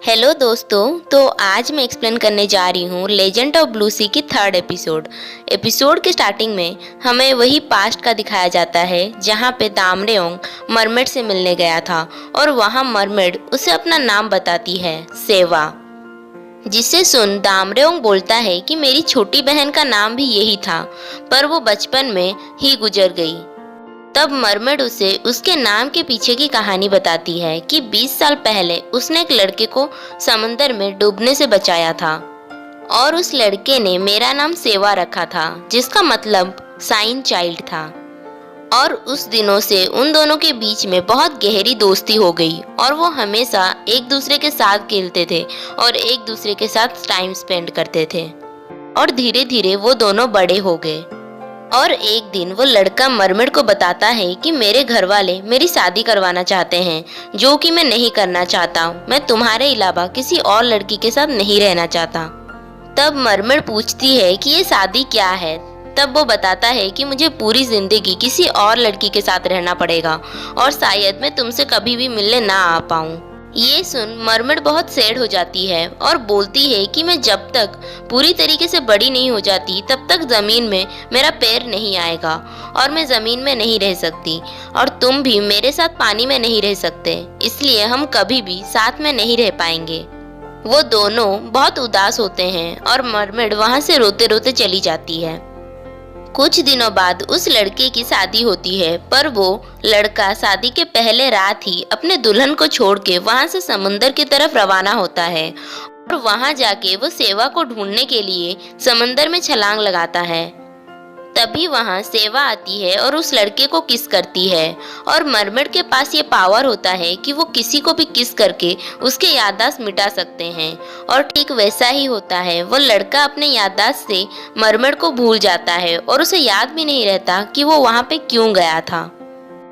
Hello दोस्तों, तो आज मैं एक्सप्लेन करने जा रही हूँ लेजेंड ऑफ ब्लू सी की थर्ड एपिसोड के स्टार्टिंग में हमें वही पास्ट का दिखाया जाता है जहाँ पे दामरेओंग मरमेड से मिलने गया था और वहाँ मरमेड उसे अपना नाम बताती है, सेवा। जिसे सुन दामरेओंग बोलता है कि मेरी छोटी बहन का नाम भी यही था, पर वो बचपन में ही गुजर गई। तब मरमेड उसे उसके नाम के पीछे की कहानी बताती है कि 20 साल पहले उसने एक लड़के को समंदर में डूबने से बचाया था और उस लड़के ने मेरा नाम सेवा रखा था, जिसका मतलब साइन चाइल्ड था। और उस दिनों से उन दोनों के बीच में बहुत गहरी दोस्ती हो गई और वो हमेशा एक दूसरे के साथ खेलते थे और एक दूसरे के साथ टाइम स्पेंड करते थे। और धीरे धीरे वो दोनों बड़े हो गए। और एक दिन वो लड़का मरमेड को बताता है कि मेरे घर वाले मेरी शादी करवाना चाहते हैं, जो कि मैं नहीं करना चाहता। मैं तुम्हारे अलावा किसी और लड़की के साथ नहीं रहना चाहता। तब मरमेड पूछती है कि ये शादी क्या है। तब वो बताता है कि मुझे पूरी जिंदगी किसी और लड़की के साथ रहना पड़ेगा और शायद मैं तुमसे कभी भी मिलने ना आ पाऊँ। ये सुन मरमेड बहुत सैड हो जाती है और बोलती है कि मैं जब तक पूरी तरीके से बड़ी नहीं हो जाती तब तक जमीन में मेरा पैर नहीं आएगा और मैं जमीन में नहीं रह सकती और तुम भी मेरे साथ पानी में नहीं रह सकते, इसलिए हम कभी भी साथ में नहीं रह पाएंगे। वो दोनों बहुत उदास होते हैं और मरमेड वहाँ से रोते रोते चली जाती है। कुछ दिनों बाद उस लड़के की शादी होती है, पर वो लड़का शादी के पहले रात ही अपने दुल्हन को छोड़ के वहाँ से समुंदर की तरफ रवाना होता है और वहाँ जाके वो सेवा को ढूंढने के लिए समंदर में छलांग लगाता है। तभी वहाँ सेवा आती है और उस लड़के को किस करती है और मरमेड के पास ये पावर होता है कि वो किसी को भी किस करके उसके याददाश्त मिटा सकते हैं। और ठीक वैसा ही होता है, वो लड़का अपने याददाश्त से मरमेड को भूल जाता है और उसे याद भी नहीं रहता कि वो वहाँ पे क्यों गया था।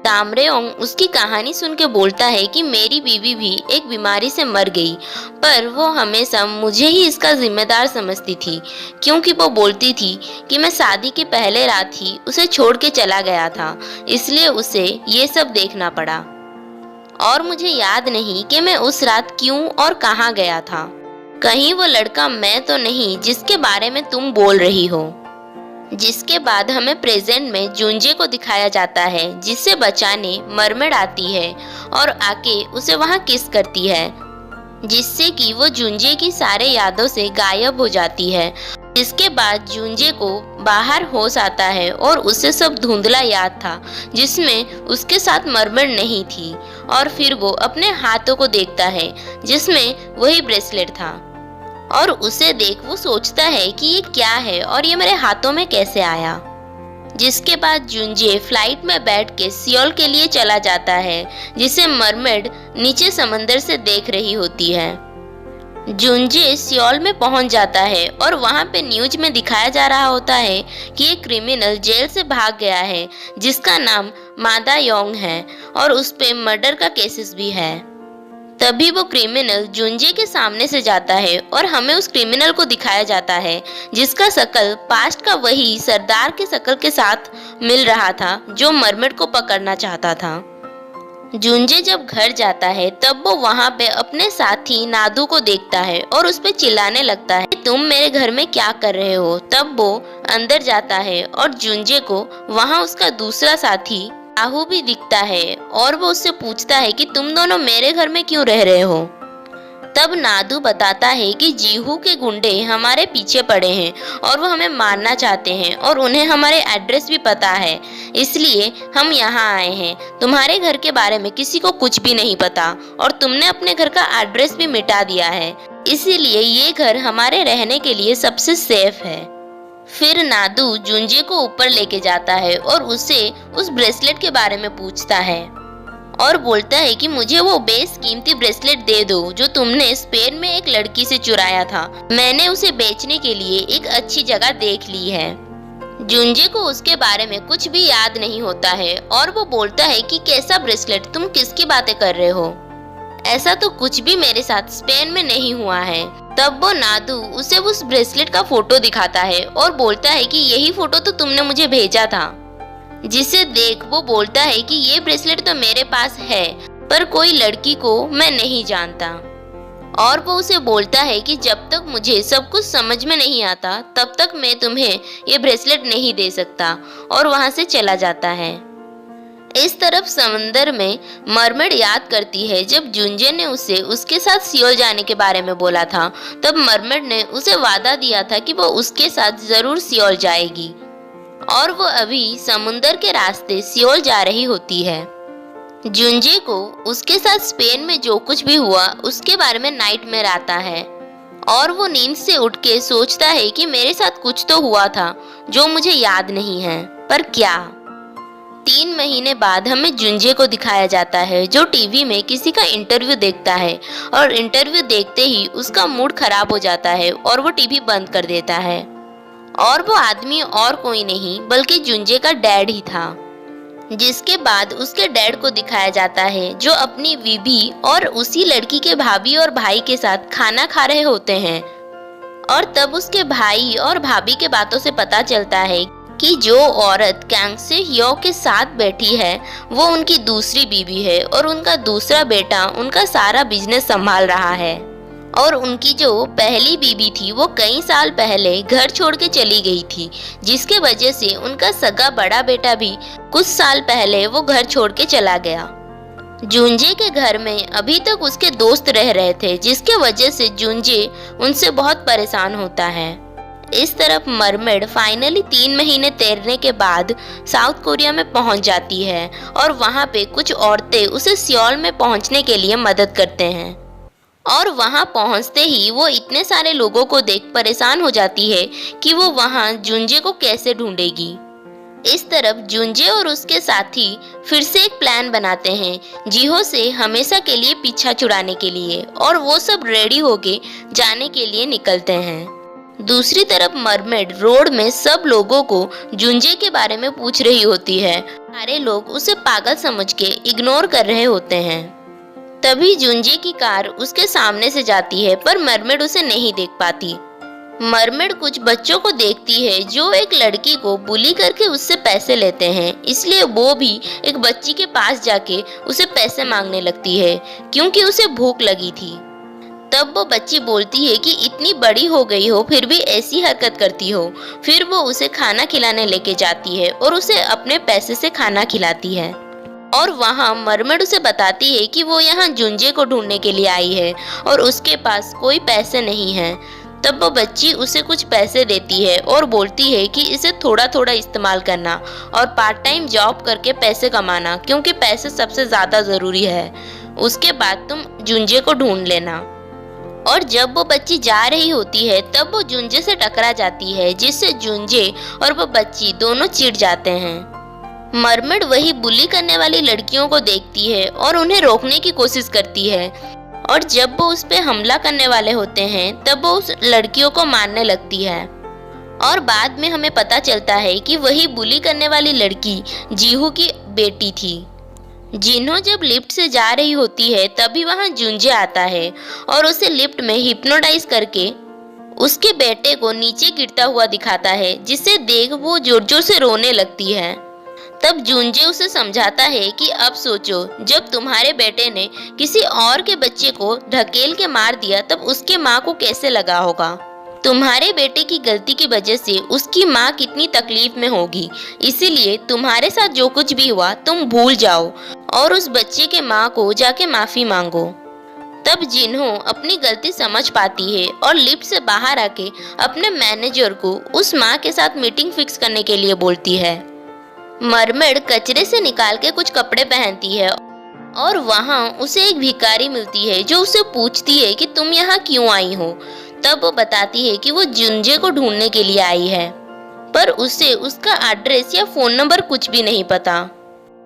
दामरेओंग उसकी कहानी सुन के बोलता है कि मेरी बीवी भी एक बीमारी से मर गई, पर वो हमेशा मुझे ही इसका जिम्मेदार समझती थी, क्योंकि वो बोलती थी कि मैं शादी के पहले रात ही उसे छोड़ के चला गया था, इसलिए उसे ये सब देखना पड़ा। और मुझे याद नहीं कि मैं उस रात क्यों और कहाँ गया था। कहीं वो लड़का मैं तो नहीं जिसके बारे में तुम बोल रही हो। जिसके बाद हमें प्रेजेंट में जुंजे को दिखाया जाता है, जिसे बचाने मरमेड आती है और आके उसे वहाँ किस करती है, जिससे कि वो जुंजे की सारे यादों से गायब हो जाती है। जिसके बाद जुंजे को बाहर होश आता है और उसे सब धुंधला याद था जिसमें उसके साथ मरमेड नहीं थी। और फिर वो अपने हाथों को देखता है जिसमें वही ब्रेसलेट था और उसे देख वो सोचता है कि ये क्या है और ये मेरे हाथों में कैसे आया। जिसके बाद जुंजे फ्लाइट में बैठ के सियोल के लिए चला जाता है, जिसे मरमेड नीचे समंदर से देख रही होती है। जुंजे सियोल में पहुंच जाता है और वहां पे न्यूज में दिखाया जा रहा होता है कि एक क्रिमिनल जेल से भाग गया है जिसका नाम मादा योंग है और उस पे मर्डर का केसेस भी है। तभी वो क्रिमिनल जुंजे के सामने से जाता है और हमें उस क्रिमिनल को दिखाया जाता है जिसका शकल पास्ट का वही सरदार के शकल के साथ मिल रहा था जो मरमेड को पकड़ना चाहता था। जुंजे जब घर जाता है तब वो वहाँ पे अपने साथी नादू को देखता है और उस पे चिल्लाने लगता है, तुम मेरे घर में क्या कर रहे हो। तब वो अंदर जाता है और जुंजे को वहाँ उसका दूसरा साथी आहू भी दिखता है और वो उससे पूछता है कि तुम दोनों मेरे घर में क्यों रह रहे हो। तब नादू बताता है कि जीहू के गुंडे हमारे पीछे पड़े हैं और वो हमें मारना चाहते हैं और उन्हें हमारे एड्रेस भी पता है, इसलिए हम यहाँ आए हैं। तुम्हारे घर के बारे में किसी को कुछ भी नहीं पता और तुमने अपने घर का एड्रेस भी मिटा दिया है, इसीलिए ये घर हमारे रहने के लिए सबसे सेफ है। फिर नादू जुंजे को ऊपर लेके जाता है और उसे उस ब्रेसलेट के बारे में पूछता है और बोलता है कि मुझे वो बेशकीमती ब्रेसलेट दे दो जो तुमने स्पेन में एक लड़की से चुराया था। मैंने उसे बेचने के लिए एक अच्छी जगह देख ली है। जुंजे को उसके बारे में कुछ भी याद नहीं होता है और वो बोलता है कि कैसा ब्रेसलेट, तुम किसकी बातें कर रहे हो, ऐसा तो कुछ भी मेरे साथ स्पेन में नहीं हुआ है। तब वो नादू उसे उस ब्रेसलेट का फोटो दिखाता है और बोलता है कि यही फोटो तो तुमने मुझे भेजा था। जिसे देख वो बोलता है कि ये ब्रेसलेट तो मेरे पास है, पर कोई लड़की को मैं नहीं जानता। और वो उसे बोलता है कि जब तक मुझे सब कुछ समझ में नहीं आता तब तक मैं तुम्हें ये ब्रेसलेट नहीं दे सकता, और वहां से चला जाता है। इस तरफ समंदर में मरमेड याद करती है जब जुंजे ने उसे उसके साथ सियोल जाने के बारे में बोला था, तब मरमेड ने उसे वादा दिया था कि वो उसके साथ जरूर सियोल जाएगी, और वो अभी समुंदर के रास्ते सियोल जा रही होती है। जुंजे को उसके साथ स्पेन में जो कुछ भी हुआ उसके बारे में नाइटमेयर आता है, और वो नींद से उठ के सोचता है कि मेरे साथ कुछ तो हुआ था जो मुझे याद नहीं है, पर क्या। 3 महीने बाद हमें जुंजे को दिखाया जाता है जो टीवी में किसी का इंटरव्यू देखता है, और इंटरव्यू देखते ही उसका मूड खराब हो जाता है और वो टीवी बंद कर देता है। और वो आदमी और कोई नहीं बल्कि जुंजे का डैड ही था। जिसके बाद उसके डैड को दिखाया जाता है जो अपनी बीवी और उसी लड़की के भाभी और भाई के साथ खाना खा रहे होते हैं, और तब उसके भाई और भाभी के बातों से पता चलता है कि जो औरत कैंग से ह्यो के साथ बैठी है वो उनकी दूसरी बीवी है, और उनका दूसरा बेटा उनका सारा बिजनेस संभाल रहा है। और उनकी जो पहली बीवी थी वो कई साल पहले घर छोड़ के चली गई थी, जिसके वजह से उनका सगा बड़ा बेटा भी कुछ साल पहले वो घर छोड़ के चला गया। जुंजे के घर में अभी तक उसके दोस्त रह रहे थे, जिसके वजह से जुंजे उनसे बहुत परेशान होता है। इस तरफ मरमेड फाइनली 3 महीने तैरने के बाद साउथ कोरिया में पहुंच जाती है, और वहां पे कुछ औरतें उसे सियोल में पहुंचने के लिए मदद करते हैं। और वहां पहुंचते ही वो इतने सारे लोगों को देख परेशान हो जाती है कि वो वहां जुंजे को कैसे ढूंढेगी। इस तरफ जुंजे और उसके साथी फिर से एक प्लान बनाते हैं जिहो से हमेशा के लिए पीछा छुड़ाने के लिए, और वो सब रेडी होके जाने के लिए निकलते हैं। दूसरी तरफ मरमेड रोड में सब लोगों को जुंजे के बारे में पूछ रही होती है। सारे लोग उसे पागल समझ के इग्नोर कर रहे होते हैं। तभी जुंजे की कार उसके सामने से जाती है, पर मरमेड उसे नहीं देख पाती। मरमेड कुछ बच्चों को देखती है जो एक लड़की को बुली करके उससे पैसे लेते हैं, इसलिए वो भी एक बच्ची के पास जाके उसे पैसे मांगने लगती है क्योंकि उसे भूख लगी थी। तब वो बच्ची बोलती है कि इतनी बड़ी हो गई हो फिर भी ऐसी हरकत करती हो। फिर वो उसे खाना खिलाने लेके जाती है और उसे अपने पैसे से खाना खिलाती है। और वहाँ मरमेड उसे बताती है कि वो यहाँ जुंजे को ढूंढने के लिए आई है और उसके पास कोई पैसे नहीं है। तब वो बच्ची उसे कुछ पैसे देती है और बोलती है कि इसे थोड़ा थोड़ा इस्तेमाल करना और पार्ट टाइम जॉब करके पैसे कमाना, क्योंकि पैसे सबसे ज़्यादा ज़रूरी है। उसके बाद तुम जुंजे को ढूंढ लेना। और जब वो बच्ची जा रही होती है तब वो जुंजे से टकरा जाती है, जिससे जुंजे और वो बच्ची दोनों चिढ़ जाते हैं। मरमेड वही बुली करने वाली लड़कियों को देखती है और उन्हें रोकने की कोशिश करती है, और जब वो उस पे हमला करने वाले होते हैं तब वो उस लड़कियों को मारने लगती है। और बाद में हमें पता चलता है कि वही बुली करने वाली लड़की जीहू की बेटी थी। जिन्हों जब लिफ्ट से जा रही होती है तभी वहाँ जुंजे आता है और उसे लिफ्ट में हिप्नोटाइज करके उसके बेटे को नीचे गिरता हुआ दिखाता है, जिसे देख वो जोर जोर से रोने लगती है। तब जुंजे उसे समझाता है कि अब सोचो, जब तुम्हारे बेटे ने किसी और के बच्चे को ढकेल के मार दिया तब उसके माँ को कैसे लगा होगा। तुम्हारे बेटे की गलती की वजह से उसकी माँ कितनी तकलीफ में होगी, इसीलिए तुम्हारे साथ जो कुछ भी हुआ तुम भूल जाओ और उस बच्चे के माँ को जाके माफी मांगो। तब जिन्हों अपनी गलती समझ पाती है और लिफ्ट से बाहर आके अपने मैनेजर को उस माँ के साथ मीटिंग फिक्स करने के लिए बोलती है। मरमेड कचरे से निकाल के कुछ कपड़े पहनती है और वहाँ उसे एक भिखारी मिलती है जो उसे पूछती है कि तुम यहाँ क्यों आई हो। तब वो बताती है कि वो जुंजे को ढूंढने के लिए आई है, पर उसे उसका एड्रेस या फोन नंबर कुछ भी नहीं पता।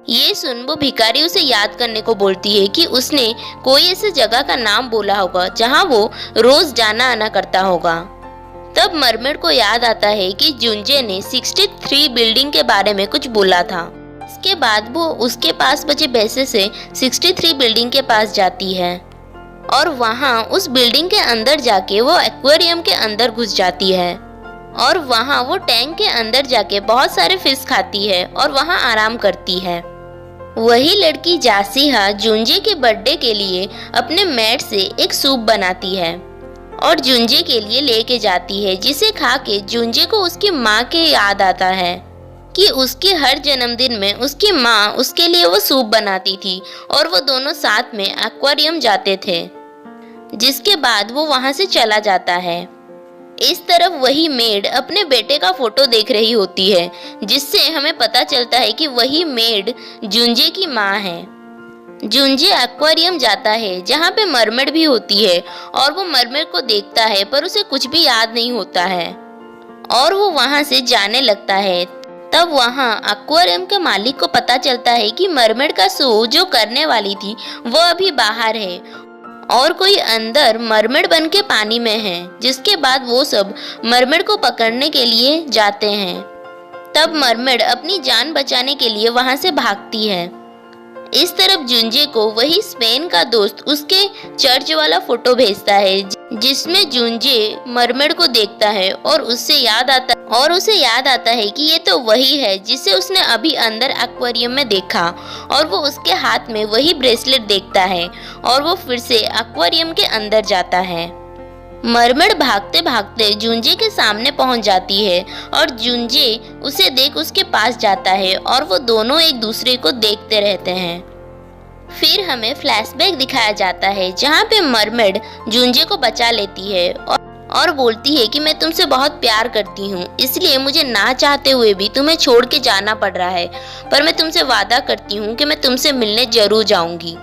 ये सुन वो भिखारी उसे याद करने को बोलती है कि उसने कोई ऐसी जगह का नाम बोला होगा जहाँ वो रोज जाना आना करता होगा। तब मरमेड को याद आता है कि जुंजे ने 63 बिल्डिंग के बारे में कुछ बोला था। इसके बाद वो उसके पास बचे पैसे से 63 बिल्डिंग के पास जाती है और वहाँ उस बिल्डिंग के अंदर जाके वो एक्वेरियम के अंदर घुस जाती है और वहाँ वो टैंक के अंदर जाके बहुत सारे फिश खाती है और वहाँ आराम करती है। वही लड़की जासिहा जुंजे के बर्थडे के लिए अपने मेड से एक सूप बनाती है और जुंजे के लिए लेके जाती है, जिसे खा के जुंजे को उसकी माँ के याद आता है कि उसके हर जन्मदिन में उसकी माँ उसके लिए वो सूप बनाती थी और वो दोनों साथ में एक्वेरियम जाते थे, जिसके बाद वो वहाँ से चला जाता है। इस तरफ वही मेड अपने बेटे का फोटो देख रही होती है, जिससे हमें पता चलता है कि वही मेड जुंजे की माँ है। जुंजे एक्वेरियम जाता है जहाँ पे मरमेड भी होती है और वो मरमेड को देखता है, पर उसे कुछ भी याद नहीं होता है और वो वहाँ से जाने लगता है। तब वहाँ एक्वेरियम के मालिक को पता चलता है कि मरमेड का शो जो करने वाली थी वो अभी बाहर है और कोई अंदर मरमेड बन के पानी में है, जिसके बाद वो सब मरमेड को पकड़ने के लिए जाते हैं। तब मरमेड अपनी जान बचाने के लिए वहां से भागती है। इस तरफ जुंजे को वही स्पेन का दोस्त उसके चर्च वाला फोटो भेजता है, जिसमें जुंजे मरमेड को देखता है और उसे याद आता है कि ये तो वही है जिसे उसने अभी अंदर एक्वेरियम में देखा, और वो उसके हाथ में वही ब्रेसलेट देखता है और वो फिर से एक्वेरियम के अंदर जाता है। मरमेड भागते भागते जुंजे के सामने पहुंच जाती है और जुंजे उसे देख उसके पास जाता है और वो दोनों एक दूसरे को देखते रहते हैं। फिर हमें फ्लैशबैक दिखाया जाता है जहां पे मरमेड जुंजे को बचा लेती है और बोलती है कि मैं तुमसे बहुत प्यार करती हूँ, इसलिए मुझे ना चाहते हुए भी तुम्हें छोड़ के जाना पड़ रहा है, पर मैं तुमसे वादा करती हूँ कि मैं तुमसे मिलने जरूर जाऊंगी।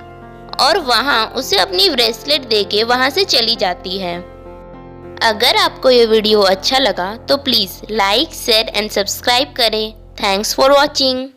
और वहाँ उसे अपनी ब्रेसलेट देके वहाँ से चली जाती है। अगर आपको ये वीडियो अच्छा लगा तो please like, share and subscribe करें। Thanks for watching.